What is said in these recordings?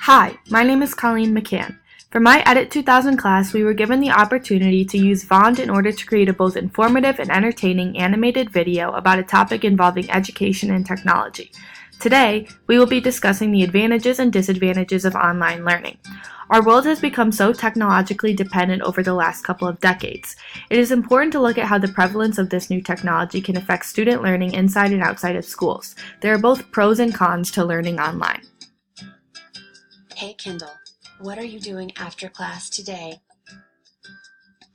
Hi, my name is Colleen McCann. For my Edit 2000 class, we were given the opportunity to use Vond in order to create a both informative and entertaining animated video about a topic involving education and technology. Today, we will be discussing the advantages and disadvantages of online learning. Our world has become so technologically dependent over the last couple of decades. It is important to look at how the prevalence of this new technology can affect student learning inside and outside of schools. There are both pros and cons to learning online. Hey Kendall, what are you doing after class today?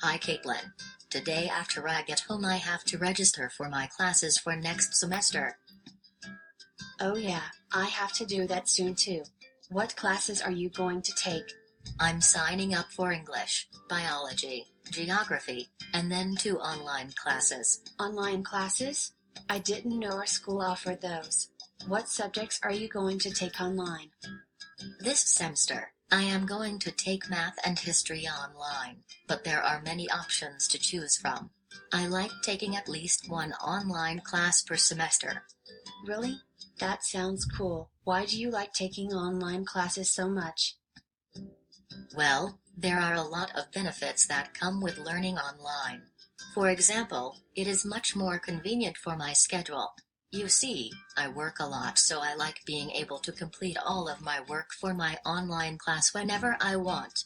Hi Caitlin. Today after I get home I have to register for my classes for next semester. Oh yeah, I have to do that soon too. What classes are you going to take? I'm signing up for English, biology, geography, and then 2 online classes. Online classes? I didn't know our school offered those. What subjects are you going to take online? This semester, I am going to take math and history online, but there are many options to choose from. I like taking at least 1 online class per semester. Really? That sounds cool. Why do you like taking online classes so much? Well, there are a lot of benefits that come with learning online. For example, it is much more convenient for my schedule. You see, I work a lot, so I like being able to complete all of my work for my online class whenever I want.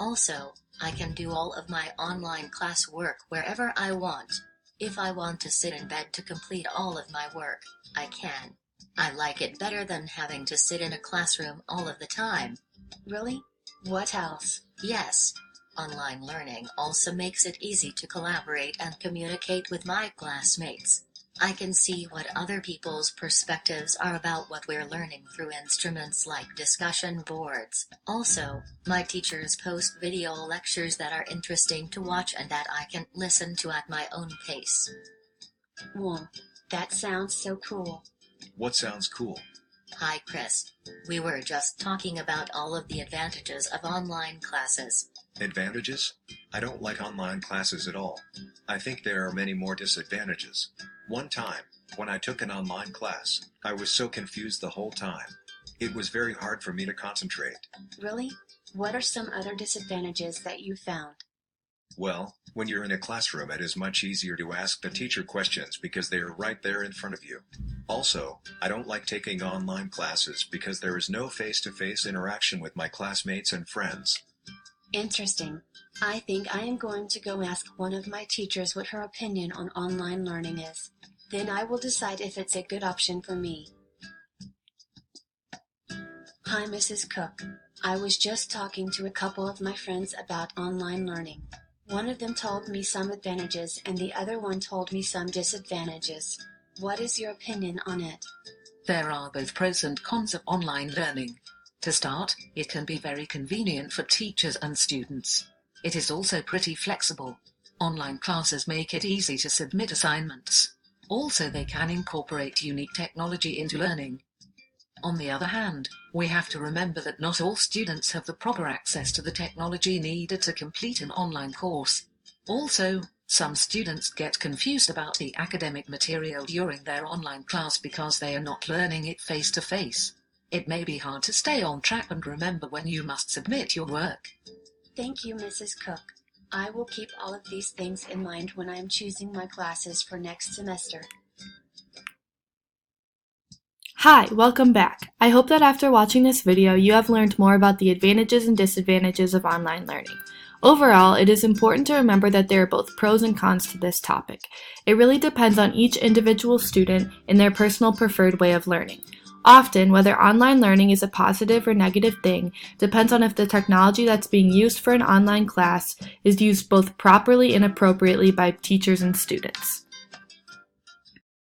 Also, I can do all of my online class work wherever I want. If I want to sit in bed to complete all of my work, I can. I like it better than having to sit in a classroom all of the time. Really? What else? Yes. Online learning also makes it easy to collaborate and communicate with my classmates. I can see what other people's perspectives are about what we're learning through instruments like discussion boards. Also, my teachers post video lectures that are interesting to watch and that I can listen to at my own pace. Whoa, that sounds so cool. What sounds cool? Hi Chris. We were just talking about all of the advantages of online classes. Advantages? I don't like online classes at all. I think there are many more disadvantages. One time, when I took an online class, I was so confused the whole time. It was very hard for me to concentrate. Really? What are some other disadvantages that you found? Well, when you're in a classroom, it is much easier to ask the teacher questions because they are right there in front of you. Also, I don't like taking online classes because there is no face-to-face interaction with my classmates and friends. Interesting. I think I am going to go ask one of my teachers what her opinion on online learning is. Then I will decide if it's a good option for me. Hi, Mrs. Cook. I was just talking to a couple of my friends about online learning. One of them told me some advantages and the other one told me some disadvantages. What is your opinion on it? There are both pros and cons of online learning. To start, it can be very convenient for teachers and students. It is also pretty flexible. Online classes make it easy to submit assignments. Also, they can incorporate unique technology into learning. On the other hand, we have to remember that not all students have the proper access to the technology needed to complete an online course. Also, some students get confused about the academic material during their online class because they are not learning it face-to-face. It may be hard to stay on track and remember when you must submit your work. Thank you, Mrs. Cook. I will keep all of these things in mind when I am choosing my classes for next semester. Hi, welcome back. I hope that after watching this video, you have learned more about the advantages and disadvantages of online learning. Overall, it is important to remember that there are both pros and cons to this topic. It really depends on each individual student and their personal preferred way of learning. Often, whether online learning is a positive or negative thing depends on if the technology that's being used for an online class is used both properly and appropriately by teachers and students.